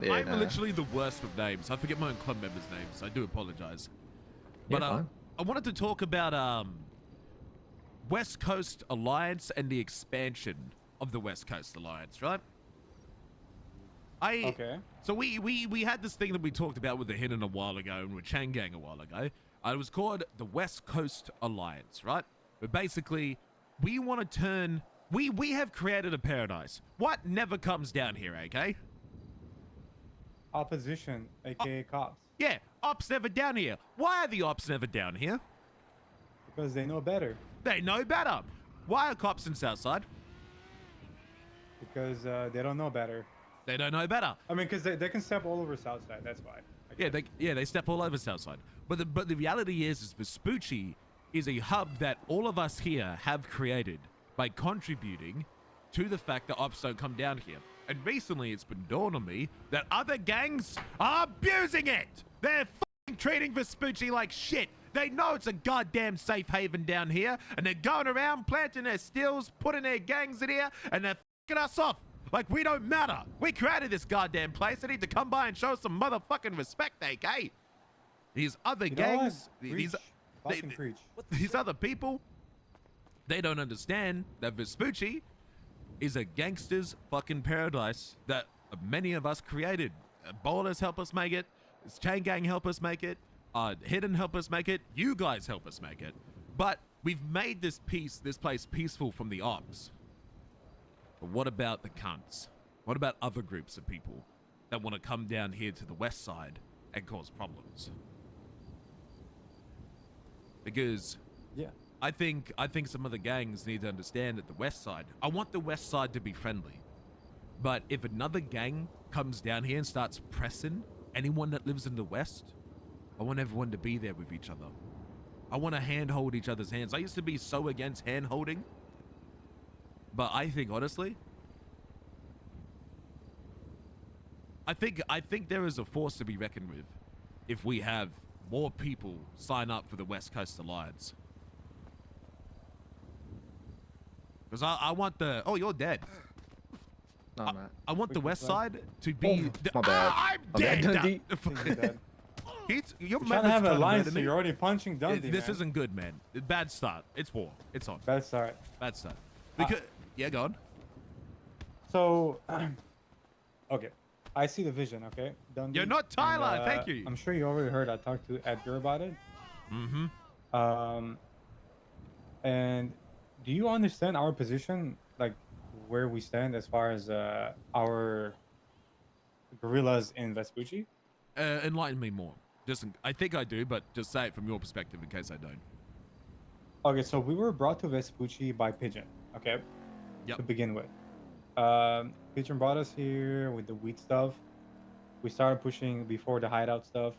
Yeah, I'm literally the worst with names. I forget my own club members' names. I do apologize. But I wanted to talk about West Coast Alliance and the expansion of the West Coast Alliance, right? Okay. So we had this thing that we talked about with the Hidden a while ago and with Chang Gang a while ago. It was called the West Coast Alliance, right? But basically, we want to turn... We have created a paradise. What never comes down here, okay? Opposition, aka cops. Yeah, ops never down here. Why are the ops never down here? Because they know better. They know better. Why are cops in Southside? Because they don't know better. They don't know better. I mean, because they can step all over Southside. That's why. They step all over Southside. But the reality is Vespucci is a hub that all of us here have created by contributing to the fact that ops don't come down here. And recently, it's been dawned on me that other gangs are abusing it. They're f***ing treating Vespucci like shit. They know it's a goddamn safe haven down here, and they're going around planting their stills, putting their gangs in here, and they're f***ing us off like we don't matter. We created this goddamn place. They need to come by and show us some motherfucking respect, AK. These other gangs, these other people, they don't understand that Vespucci is a gangster's fucking paradise that many of us created. Ballers help us make it. Chain Gang help us make it. Hidden help us make it. You guys help us make it. But we've made this place peaceful from the ops. But what about the cunts? What about other groups of people that want to come down here to the west side and cause problems? Because yeah, I think some of the gangs need to understand that the west side, I want the west side to be friendly. But if another gang comes down here and starts pressing anyone that lives in the west, I want everyone to be there with each other. I want to handhold each other's hands. I used to be so against hand-holding. But I think, honestly, I think there is a force to be reckoned with if we have more people sign up for the West Coast Alliance. Because I want the... Oh, you're dead. No, man. I want the west side to be... My bad. I'm My dead. bad, Dundee. You're trying to have an alliance, so you're already punching Dundee, This isn't good, man. Bad start. It's war. It's on. Bad start. Bad start. Because... yeah, go on. So... okay. I see the vision, okay? Dundee. You're not Tyler, and, thank you. I'm sure you already heard I talked to Edgar about it. Mm-hmm. And do you understand our position, like where we stand as far as our guerrillas in Vespucci? Enlighten me more. I think I do, but just say it from your perspective in case I don't. Okay, so we were brought to Vespucci by Pigeon, okay? Yep. To begin with. Pigeon brought us here with the wheat stuff. We started pushing before the hideout stuff.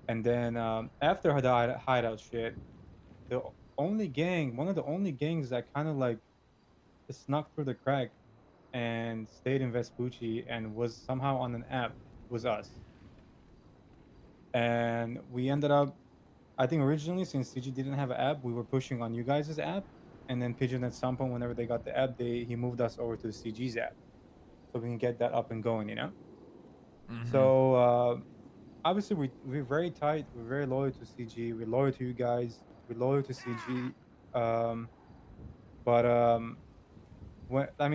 And then after the hideout shit, the only gang, one of the only gangs that kind of like snuck through the crack and stayed in Vespucci and was somehow on an app was us. And we ended up, I think originally, since CG didn't have an app, we were pushing on you guys' app. And then Pigeon at some point, whenever they got the app, he moved us over to the CG's app. So we can get that up and going, you know? Mm-hmm. So obviously we're very tight. We're very loyal to CG. We're loyal to you guys. We're loyal to CG.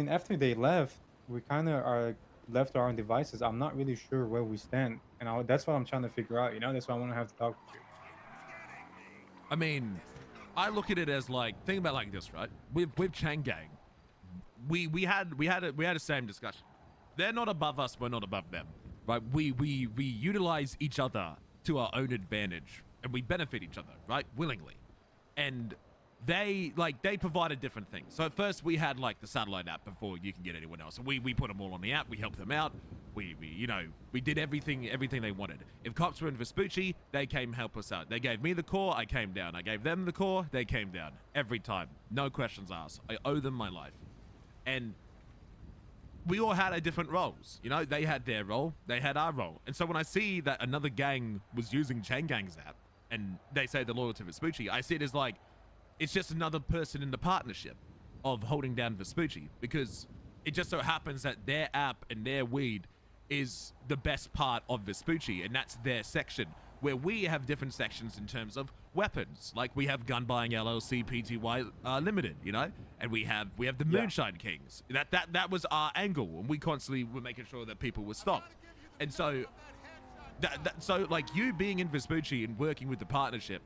After they left, we kind of are left to our own devices. I'm not really sure where we stand. And that's what I'm trying to figure out, you know? That's why I want to have to talk to you. I mean, I look at it as like, think about it like this, right? With Chang Gang, we had a same discussion. They're not above us, we're not above them, right? We utilize each other to our own advantage, and we benefit each other, right? Willingly. And they provide a different thing. So at first we had like the satellite app before you can get anyone else. So we put them all on the app, we helped them out. We did everything they wanted. If cops were in Vespucci, they came help us out. They gave me the core, I came down. I gave them the core, they came down. Every time. No questions asked. I owe them my life. And we all had our different roles. You know, they had their role, they had our role. And so when I see that another gang was using Chang Gang's app, and they say they're loyal to Vespucci, I see it as like, it's just another person in the partnership of holding down Vespucci, because it just so happens that their app and their weed is the best part of Vespucci, and that's their section, where we have different sections in terms of weapons. Like we have Gun Buying LLC Pty Limited, you know, and we have the Moonshine Kings. That was our angle, and we constantly were making sure that people were stocked. And so so like you being in Vespucci and working with the partnership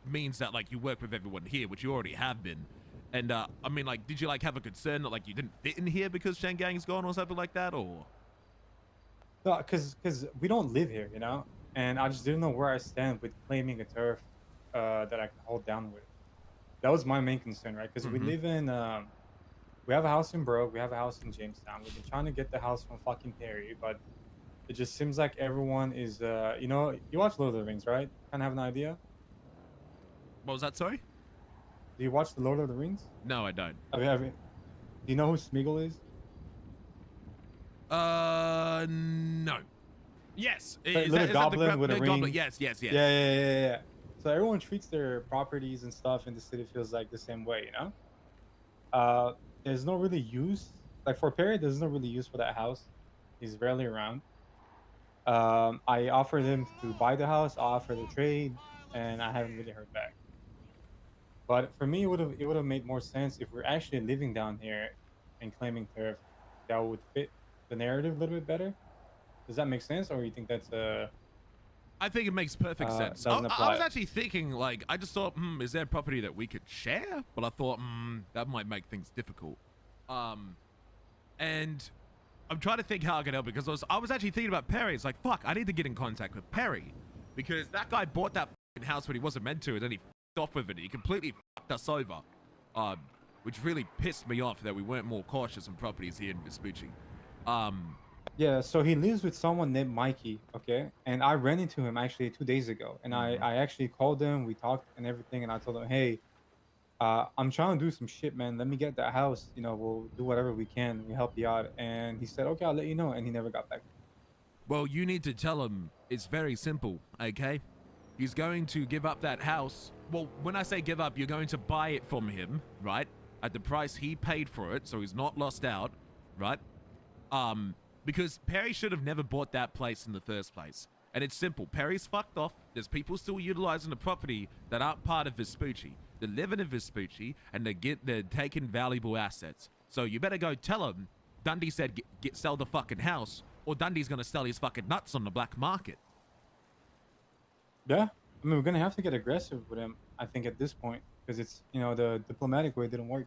means that like you work with everyone here, which you already have been. And I mean, like, did you like have a concern that like you didn't fit in here because Shangang's gone or something like that, or? No, because we don't live here, you know, and I just didn't know where I stand with claiming a turf that I can hold down with. That was my main concern, right? Because we live in, we have a house in Brogue, we have a house in Jamestown. We've been trying to get the house from fucking Perry, but it just seems like everyone is, you know, you watch Lord of the Rings, right? Kind of have an idea? What was that, sorry? Do you watch the Lord of the Rings? No, I don't. Do you know who Smeagol is? No. Yes. Little goblin with a ring. Goblin. Yes. Yeah. So everyone treats their properties and stuff in the city feels like the same way, you know? There's no really use. Like for Perry, there's no really use for that house. He's rarely around. I offered him to buy the house, I offered the trade, and I haven't really heard back. But for me, it would have made more sense if we're actually living down here and claiming turf. That would fit the narrative a little bit better. Does that make sense, or you think that's I think it makes perfect sense. I was actually thinking, like, I just thought, is there a property that we could share? But I thought, that might make things difficult. And I'm trying to think how I can help, because I was actually thinking about Perry. It's like, fuck, I need to get in contact with Perry, because that guy bought that house when he wasn't meant to, and then he off with it. He completely fucked us over, which really pissed me off that we weren't more cautious on properties here in Vespucci. Yeah, so he lives with someone named Mikey, okay? And I ran into him actually 2 days ago, and I actually called him, we talked and everything, and I told him, hey, I'm trying to do some shit, man. Let me get that house, you know, we'll do whatever we can, we'll help you out. And he said, okay, I'll let you know, and he never got back. Well, you need to tell him it's very simple, okay? He's going to give up that house. Well, when I say give up, you're going to buy it from him, right? At the price he paid for it, so he's not lost out, right? Because Perry should have never bought that place in the first place. And it's simple. Perry's fucked off. There's people still utilizing the property that aren't part of Vespucci. They're living in Vespucci, and they're taking valuable assets. So you better go tell him Dundee said sell the fucking house, or Dundee's gonna sell his fucking nuts on the black market. Yeah, I mean, we're gonna have to get aggressive with him, I think, at this point, because it's, you know, the diplomatic way didn't work.